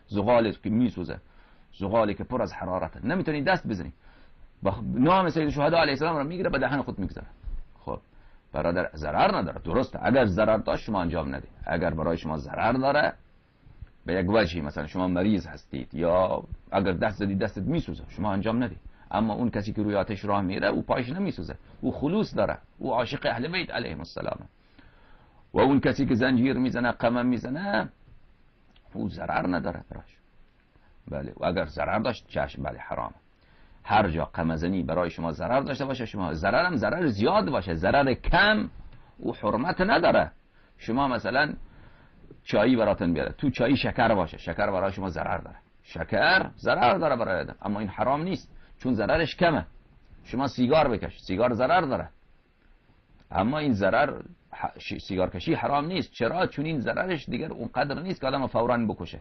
زغال که میسوزه، زغالی که پر از حرارته، نمیتونی دست بزنی. نام سید شهدا علیه السلام رو میگیره به دهن خود میگذاره. خب برادر ضرر نداره، درسته. اگر ضرر داشت شما انجام ندید. اگر برای شما ضرر داره به یک وجهی، مثلا شما مریض هستید یا اگر دست زدید دستت میسوزه، شما انجام ندید. اما اون کسی که روی آتش راه میره او پایش نمیسوزه، او خلوص داره، او عاشق اهل بیت علیهم السلام. و اون کسی که زنجیر میزنه، قمم میزنه، او ضرر نداره براش. بله، و اگر ضرر داشت چشم، بله حرام. هر جا قمزنی برای شما ضرر داشته باشه، شما ضررم ضرر زیاد باشه، ضرر کم او حرمت نداره. شما مثلا چایی براتون بیاره، تو چایی شکر باشه، شکر برای شما ضرر داره، شکر ضرر داره برای آدم، اما این حرام نیست چون ضررش کمه. شما سیگار بکش، سیگار ضرر داره، اما این ضرر، سیگار کشی حرام نیست. چرا؟ چون این ضررش دیگر اونقدر نیست که آدم فوراً بکشه.